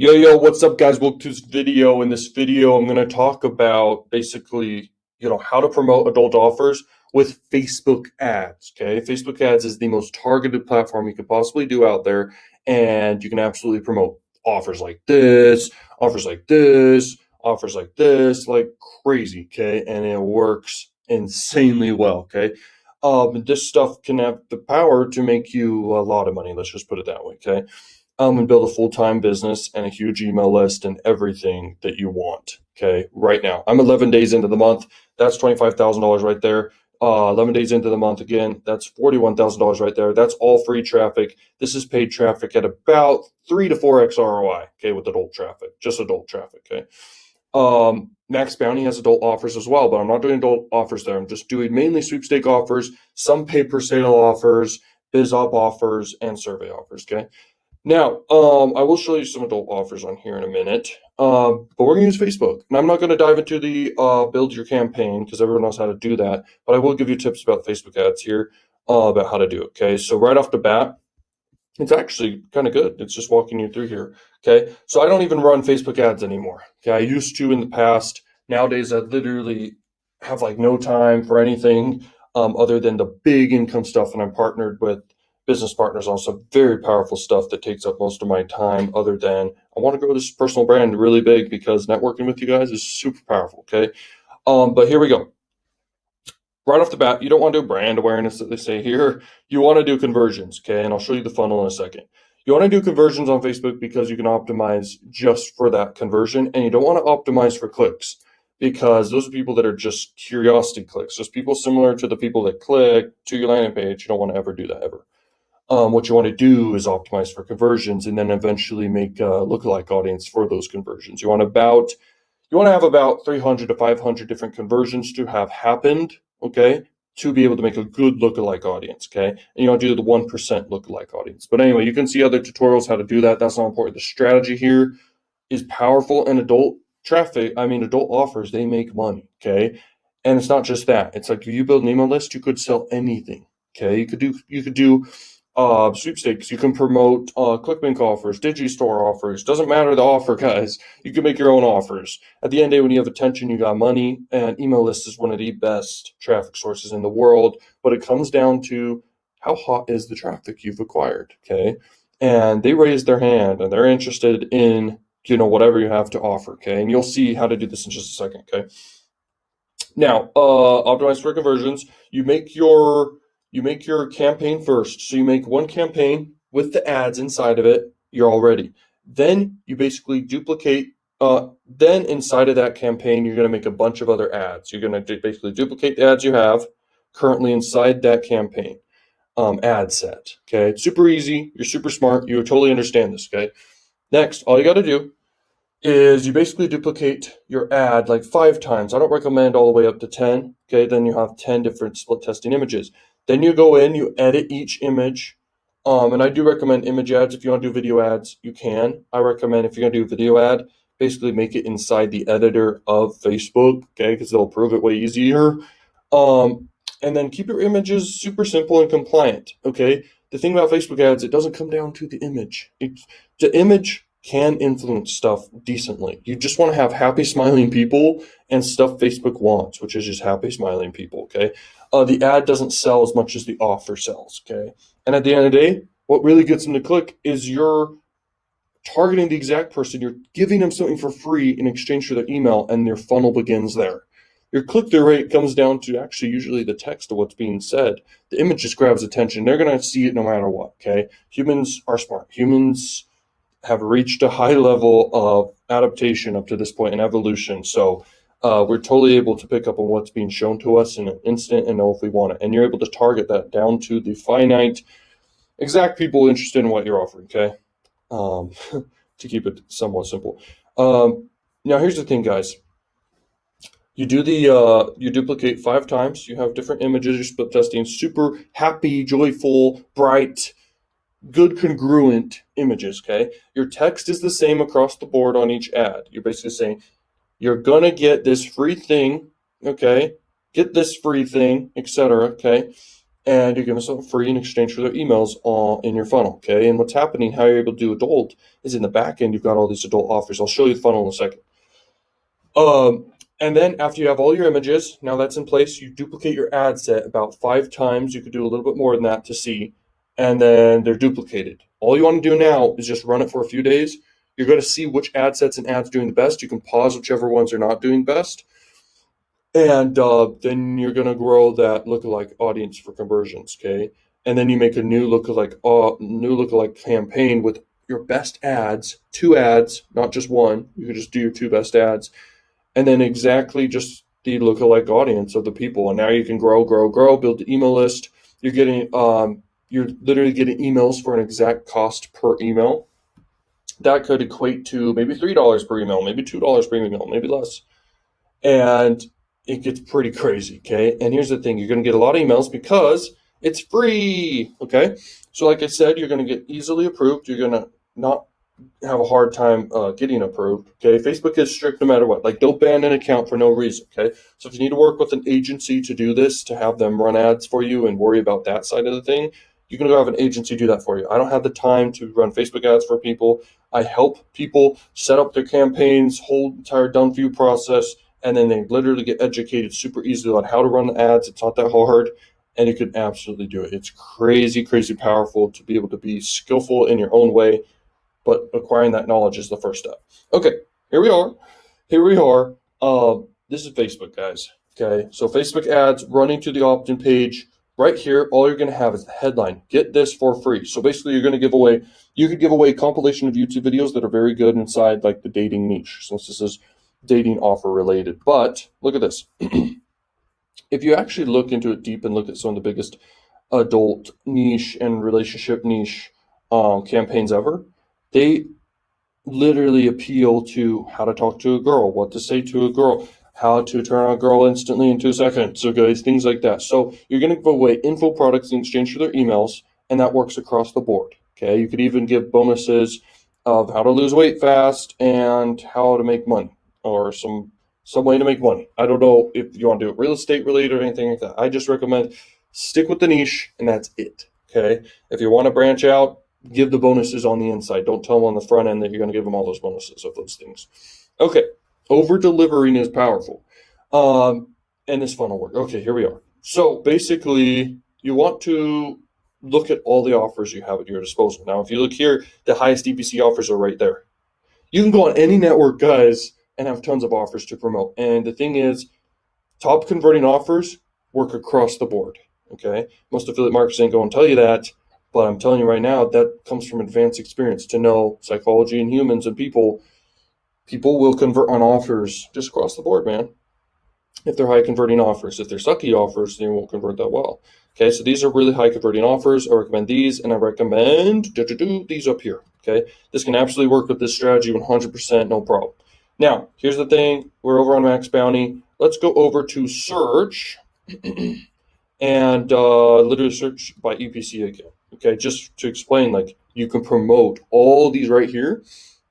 Yo, what's up, guys? Welcome to this video. In this video, I'm going to talk about basically, how to promote adult offers with Facebook ads. Okay, Facebook ads is the most targeted platform you could possibly do out there, and you can absolutely promote offers like this, offers like this, offers like this, like crazy. Okay, and it works insanely well. Okay, this stuff can have the power to make you a lot of money. Let's just put it that way. Okay, and build a full-time business and a huge email list and everything that you want. Okay, right now I'm 11 days into the month. That's $25,000 right there. 11 days into the month again, that's $41,000 right there. That's all free traffic. This is paid traffic at about 3 to 4x ROI. Okay, with adult traffic, just adult traffic. Okay. Max Bounty has adult offers as well, but I'm not doing adult offers there. I'm just doing mainly sweepstake offers, some pay per sale offers, biz op offers, and survey offers. Okay. Now, I will show you some adult offers on here in a minute, but we're going to use Facebook. And I'm not going to dive into the build your campaign because everyone knows how to do that, but I will give you tips about Facebook ads here about how to do it. Okay, so right off the bat, it's actually kind of good. It's just walking you through here. Okay, so I don't even run Facebook ads anymore. Okay, I used to in the past. Nowadays, I literally have like no time for anything other than the big income stuff, and I'm partnered with business partners on some very powerful stuff that takes up most of my time. Other than I want to grow this personal brand really big because networking with you guys is super powerful. Okay, but here we go. Right off the bat, you don't want to do brand awareness that they say here. You want to do conversions, okay? And I'll show you the funnel in a second. You want to do conversions on Facebook because you can optimize just for that conversion, and you don't want to optimize for clicks because those are people that are just curiosity clicks, just people similar to the people that click to your landing page. You don't want to ever do that ever. What you want to do is optimize for conversions and then eventually make a lookalike audience for those conversions. You want to have about 300 to 500 different conversions to have happened, okay, to be able to make a good lookalike audience, okay? And you don't do the 1% lookalike audience. But anyway, you can see other tutorials how to do that. That's not important. The strategy here is powerful, and adult offers, they make money, okay? And it's not just that. It's like if you build an email list, you could sell anything, okay? You could do sweepstakes. You can promote ClickBank offers, Digistore offers. Doesn't matter the offer, guys. You can make your own offers. At the end of the day, when you have attention, you got money. And email list is one of the best traffic sources in the world. But it comes down to how hot is the traffic you've acquired, okay? And they raise their hand and they're interested in whatever you have to offer, okay? And you'll see how to do this in just a second, okay? Now, optimize for conversions. You make your campaign first. So you make one campaign with the ads inside of it. You're all ready. Then you basically duplicate. Then inside of that campaign, you're going to make a bunch of other ads. You're going to basically duplicate the ads you have currently inside that campaign ad set. Okay, it's super easy. You're super smart. You totally understand this. Okay. Next, all you got to do is you basically duplicate your ad like 5 times. I don't recommend all the way up to 10. Okay, then you have 10 different split testing images. Then you go in, you edit each image. And I do recommend image ads. If you want to do video ads, you can. I recommend if you're going to do a video ad, basically make it inside the editor of Facebook, okay, because they'll approve it way easier. And then keep your images super simple and compliant, okay? The thing about Facebook ads, it doesn't come down to the image. The image can influence stuff decently. You just want to have happy, smiling people and stuff Facebook wants, which is just happy, smiling people, okay? The ad doesn't sell as much as the offer sells, okay? And at the end of the day, what really gets them to click is you're targeting the exact person. You're giving them something for free in exchange for their email, and their funnel begins there. Your click-through rate comes down to actually usually the text of what's being said. The image just grabs attention. They're going to see it no matter what, okay? Humans are smart. Humans have reached a high level of adaptation up to this point in evolution. So we're totally able to pick up on what's being shown to us in an instant and know if we want it. And you're able to target that down to the finite, exact people interested in what you're offering, okay? To keep it somewhat simple. Now, here's the thing, guys. You duplicate 5 times. You have different images. You're split testing. Super happy, joyful, bright, good congruent images, okay? Your text is the same across the board on each ad. You're basically saying, you're going to get this free thing, okay? Get this free thing, etc., okay? and you're giving something free in exchange for their emails in your funnel, okay? And what's happening, how you're able to do adult, is in the back end, you've got all these adult offers. I'll show you the funnel in a second. And then after you have all your images, now that's in place, you duplicate your ad set about 5 times. You could do a little bit more than that to see, and then they're duplicated. All you want to do now is just run it for a few days. You're going to see which ad sets and ads doing the best. You can pause whichever ones are not doing best, and then you're going to grow that lookalike audience for conversions, okay? And then you make a new lookalike campaign with your best ads, 2 ads, not just one. You could just do your 2 best ads, and then exactly just the lookalike audience of the people. And now you can grow, build the email list. You're literally getting emails for an exact cost per email. That could equate to maybe $3 per email, maybe $2 per email, maybe less. And it gets pretty crazy, okay? And here's the thing, you're going to get a lot of emails because it's free, okay? So like I said, you're going to get easily approved. You're going to not have a hard time getting approved, okay? Facebook is strict no matter what. Like, don't ban an account for no reason, okay? So if you need to work with an agency to do this, to have them run ads for you and worry about that side of the thing, you can go have an agency do that for you. I don't have the time to run Facebook ads for people. I help people set up their campaigns, whole entire done for you process, and then they literally get educated super easily on how to run the ads. It's not that hard, and you can absolutely do it. It's crazy, crazy powerful to be able to be skillful in your own way, but acquiring that knowledge is the first step. Okay, here we are. This is Facebook, guys. Okay, so Facebook ads running to the opt-in page. Right here, all you're going to have is the headline. Get this for free. So basically, you could give away a compilation of YouTube videos that are very good inside like the dating niche, since this is dating offer related. But look at this. If you actually look into it deep and look at some of the biggest adult niche and relationship niche campaigns ever, they literally appeal to how to talk to a girl, what to say to a girl, how to turn on a girl instantly in 2 seconds, okay, things like that. So you're going to give away info products in exchange for their emails, and that works across the board, okay? You could even give bonuses of how to lose weight fast and how to make money, or some way to make money. I don't know if you want to do it real estate related or anything like that. I just recommend stick with the niche, and that's it, okay? If you want to branch out, give the bonuses on the inside. Don't tell them on the front end that you're going to give them all those bonuses of those things. Okay, over delivering is powerful. And this funnel work. Okay, here we are. So basically, you want to look at all the offers you have at your disposal. Now, if you look here, the highest DPC offers are right there. You can go on any network, guys, and have tons of offers to promote. And the thing is, top converting offers work across the board. Okay, most affiliate marketers ain't going to tell you that, but I'm telling you right now, that comes from advanced experience to know psychology and humans and people. People will convert on offers just across the board, man. If they're high converting offers, if they're sucky offers, they won't convert that well. Okay, so these are really high converting offers. I recommend these, and I recommend these up here. Okay, this can absolutely work with this strategy 100%, no problem. Now, here's the thing. We're over on Max Bounty. Let's go over to search and literally search by EPC again. Okay, just to explain, like, you can promote all these right here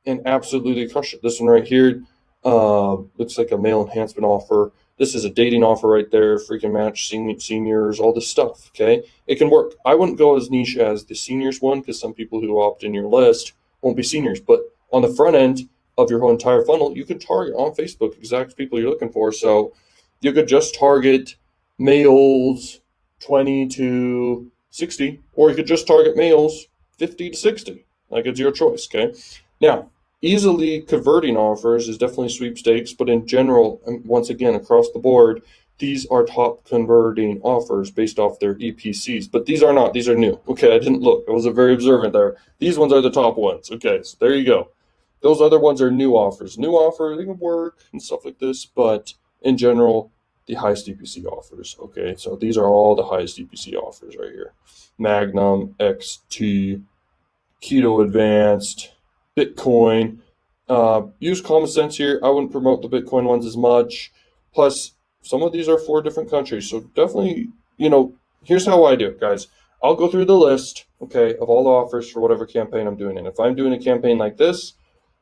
and absolutely crush it. This one right here looks like a male enhancement offer. This is a dating offer right there, freaking match seniors, all this stuff, okay? It can work. I wouldn't go as niche as the seniors one, because some people who opt in your list won't be seniors. But on the front end of your whole entire funnel, you can target on Facebook exact people you're looking for. So you could just target males 20 to 60, or you could just target males 50 to 60. Like, it's your choice, okay? Now, easily converting offers is definitely sweepstakes, but in general, once again, across the board, these are top converting offers based off their EPCs. But these are not. These are new. Okay, I didn't look. I wasn't very observant there. These ones are the top ones. Okay, so there you go. Those other ones are new offers. New offer, they can work and stuff like this, but in general, the highest EPC offers. Okay, so these are all the highest EPC offers right here. Magnum, XT, Keto Advanced, Bitcoin. Use common sense here. I wouldn't promote the Bitcoin ones as much. Plus, some of these are for different countries. So definitely, here's how I do it, guys. I'll go through the list, okay, of all the offers for whatever campaign I'm doing. And if I'm doing a campaign like this,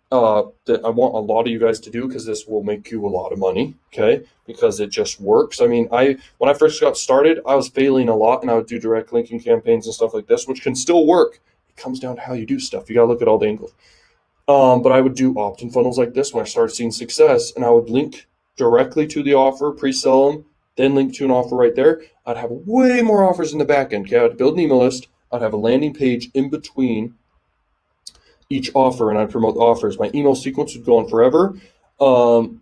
that I want a lot of you guys to do because this will make you a lot of money, okay? Because it just works. I mean, when I first got started, I was failing a lot, and I would do direct linking campaigns and stuff like this, which can still work. It comes down to how you do stuff. You gotta look at all the angles. But I would do opt-in funnels like this when I started seeing success, and I would link directly to the offer, pre-sell them, then link to an offer right there. I'd have way more offers in the back end. Okay, I'd build an email list. I'd have a landing page in between each offer, and I'd promote the offers. My email sequence would go on forever.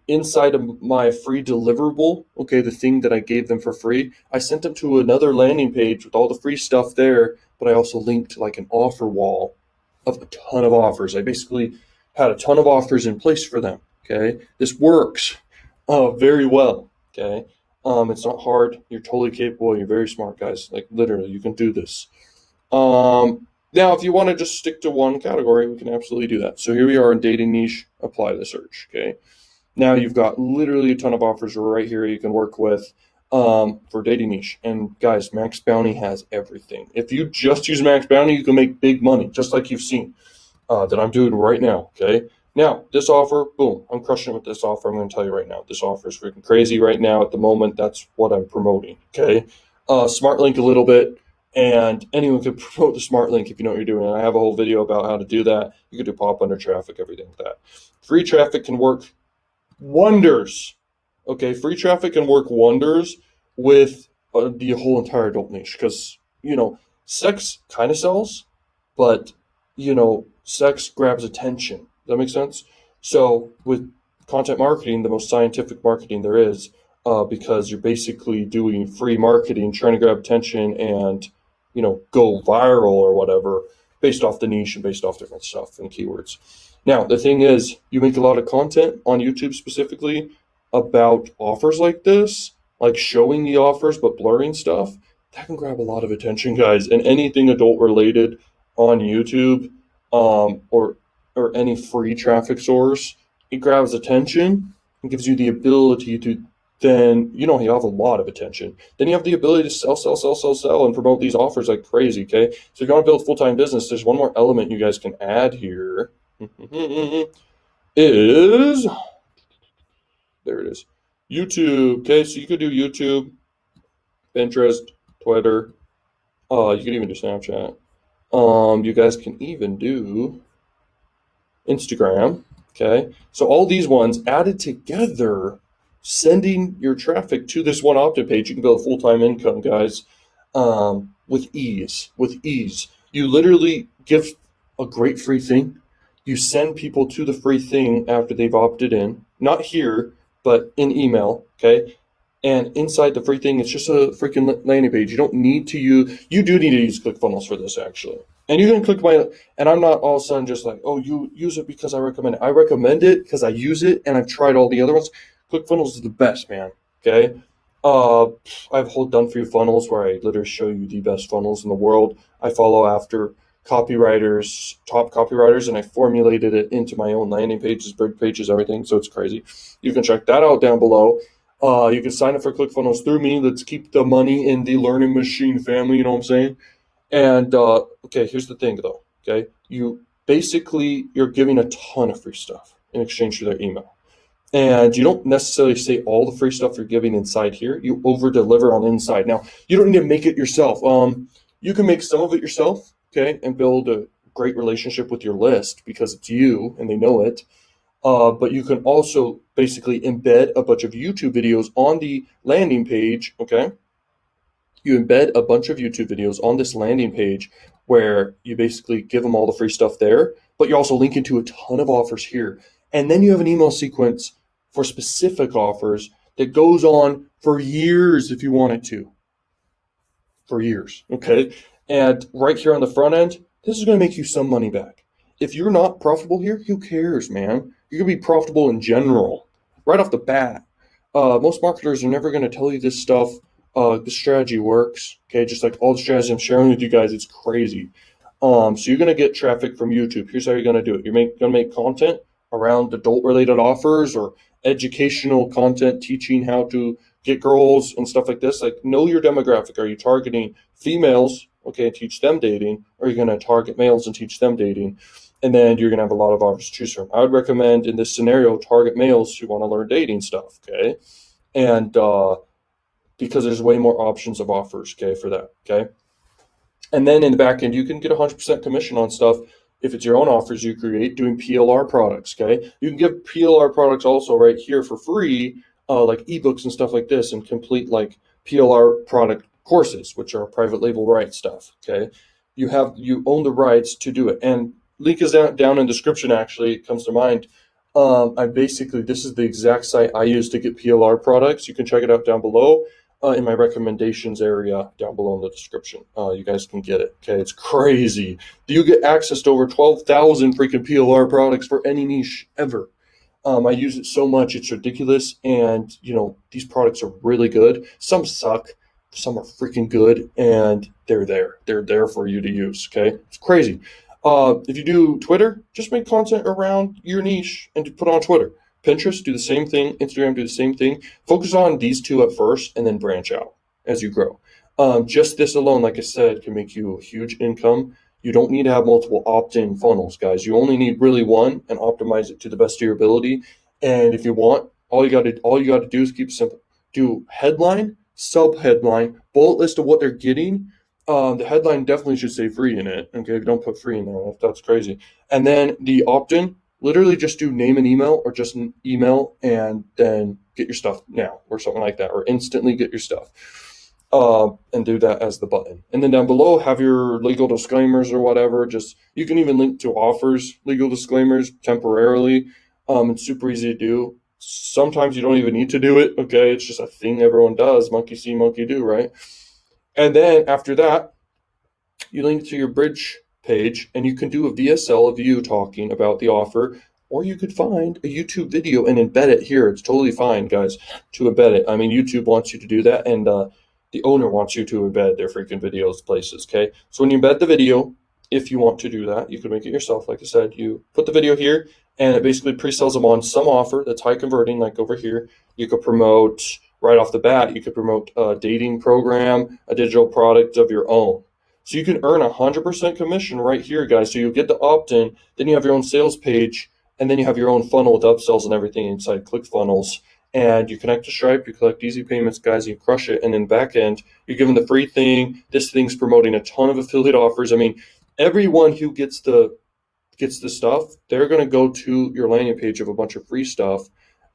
Inside of my free deliverable, okay, the thing that I gave them for free, I sent them to another landing page with all the free stuff there, but I also linked like an offer wall of a ton of offers. I basically had a ton of offers in place for them. Okay, this works very well. Okay, it's not hard. You're totally capable. You're very smart, guys. Like literally, you can do this. Now, if you want to just stick to one category, we can absolutely do that. So here we are in dating niche. Apply the search. Okay. Now you've got literally a ton of offers right here you can work with for dating niche. And guys, Max Bounty has everything. If you just use Max Bounty, you can make big money, just like you've seen that I'm doing right now. Okay. Now, this offer, boom, I'm crushing it with this offer. I'm going to tell you right now, this offer is freaking crazy right now at the moment. That's what I'm promoting. Okay. Smart link a little bit, and anyone can promote the smart link if you know what you're doing. And I have a whole video about how to do that. You can do pop under traffic, everything like that. Free traffic can work wonders. Okay, free traffic can work wonders with the whole entire adult niche because, sex kind of sells, but, sex grabs attention. Does that make sense? So with content marketing, the most scientific marketing there is, because you're basically doing free marketing, trying to grab attention and, go viral or whatever based off the niche and based off different stuff and keywords. Now, the thing is, you make a lot of content on YouTube specifically about offers like this, like showing the offers but blurring stuff. That can grab a lot of attention, guys. And anything adult related on YouTube, or any free traffic source, it grabs attention and gives you the ability to then, you have a lot of attention. Then you have the ability to sell, and promote these offers like crazy, okay? So if you want to build a full-time business, there's one more element you guys can add here. Is there it is, YouTube. Okay, so you could do YouTube, Pinterest, Twitter. You could even do Snapchat. You guys can even do Instagram. Okay, so all these ones added together, sending your traffic to this one opt-in page, you can build a full-time income, guys, with ease. With ease, you literally give a great free thing. You send people to the free thing after they've opted in, not here, but in email. Okay, and inside the free thing, it's just a freaking landing page. You don't need to you do need to use ClickFunnels for this, actually. And you can click and I'm not all of a sudden just like, oh, you use it because I recommend it. I recommend it because I use it and I've tried all the other ones. ClickFunnels is the best, man. Okay. I have whole done for you funnels where I literally show you the best funnels in the world. I follow after copywriters, top copywriters, and I formulated it into my own landing pages, bird pages, everything. So it's crazy. You can check that out down below. You can sign up for ClickFunnels through me. Let's keep the money in the learning machine family. You know what I'm saying? And okay, here's the thing though. Okay, you're giving a ton of free stuff in exchange for their email, and you don't necessarily say all the free stuff you're giving inside here. You over deliver on the inside. Now you don't need to make it yourself. You can make some of it yourself. Okay, and build a great relationship with your list because it's you and they know it. But you can also basically embed a bunch of YouTube videos on the landing page. Okay. You embed a bunch of YouTube videos on this landing page where you basically give them all the free stuff there, but you're also linking to a ton of offers here. And then you have an email sequence for specific offers that goes on for years if you want it to. For years, okay? And right here on the front end, this is going to make you some money back. If you're not profitable here, who cares, man? You're going to be profitable in general, right off the bat. Most marketers are never going to tell you this stuff. The strategy works, okay? Just like all the strategies I'm sharing with you guys, it's crazy. So you're going to get traffic from YouTube. Here's how you're going to do it. You're going to make content around adult-related offers or educational content teaching how to get girls and stuff like this. Like, know your demographic. Are you targeting females, okay, and teach them dating? Or are you going to target males and teach them dating? and then you're going to have a lot of offers to choose from. I would recommend in this scenario target males who want to learn dating stuff, okay? And because there's way more options of offers, okay, for that, okay? And then in the back end, you can get 100% commission on stuff if it's your own offers you create doing PLR products, okay? You can give PLR products also right here for free, like ebooks and stuff like this, and complete like PLR product courses, which are private label rights stuff, okay? You own the rights to do it. And link is down in the description, actually, it comes to mind. This is the exact site I use to get PLR products. You can check it out down below in my recommendations area down below in the description. You guys can get it. Okay, it's crazy. Do you get access to over 12,000 freaking PLR products for any niche ever? I use it so much, it's ridiculous. And, these products are really good. Some suck, some are freaking good, and they're there. They're there for you to use. Okay, it's crazy. If you do Twitter, just make content around your niche and put it on Twitter. Pinterest, do the same thing. Instagram, do the same thing. Focus on these two at first and then branch out as you grow. Just this alone, like I said, can make you a huge income. You don't need to have multiple opt-in funnels, guys. You only need really one and optimize it to the best of your ability. And if you want, all you got to do is keep it simple. Do headline, sub-headline, bullet list of what they're getting. The headline definitely should say free in it. Okay, don't put free in there. That's crazy. And then the opt-in, literally just do name and email or just an email and then get your stuff now or something like that, or instantly get your stuff. And do that as the button. And then down below, have your legal disclaimers or whatever. You can even link to offers, legal disclaimers temporarily. It's super easy to do. Sometimes you don't even need to do it. Okay, it's just a thing everyone does. Monkey see, monkey do, right? And then after that, you link to your bridge page and you can do a VSL of you talking about the offer, or you could find a YouTube video and embed it here. It's totally fine, guys, to embed it. I mean, YouTube wants you to do that, and the owner wants you to embed their freaking videos places, okay? So when you embed the video, if you want to do that, you can make it yourself. Like I said, you put the video here, and it basically pre-sells them on some offer that's high converting, like over here. You could promote right off the bat, you could promote a dating program, a digital product of your own. So you can earn 100% commission right here, guys. So you get the opt-in, then you have your own sales page, and then you have your own funnel with upsells and everything inside ClickFunnels. And you connect to Stripe, you collect easy payments, guys, you crush it. And then back end, you're given the free thing. This thing's promoting a ton of affiliate offers. I mean, everyone who gets the stuff, they're going to go to your landing page of a bunch of free stuff,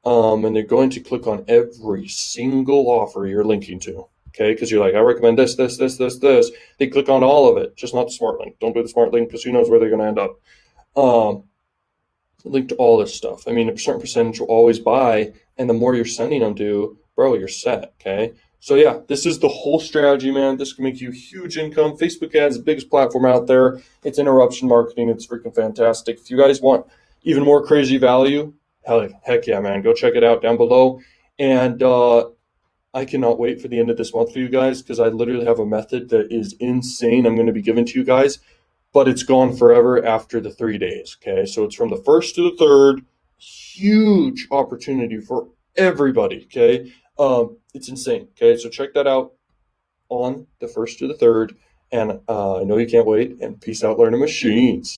and they're going to click on every single offer you're linking to. Okay, because you're like, I recommend this, this, this, this, this. They click on all of it, just not the smart link. Don't do the smart link because who knows where they're going to end up. Link to all this stuff. I mean, a certain percentage will always buy, and the more you're sending them to, bro, you're set. Okay. So yeah, this is the whole strategy, man. This can make you huge income. Facebook ads, the biggest platform out there. It's interruption marketing. It's freaking fantastic. If you guys want even more crazy value, heck yeah, man. Go check it out down below. And I cannot wait for the end of this month for you guys, because I literally have a method that is insane I'm going to be giving to you guys, but it's gone forever after the 3 days. Okay. So it's from the 1st to the 3rd. Huge opportunity for everybody. Okay. It's insane. Okay. So check that out on the 1st to the 3rd. And I know you can't wait. And peace out, learning machines.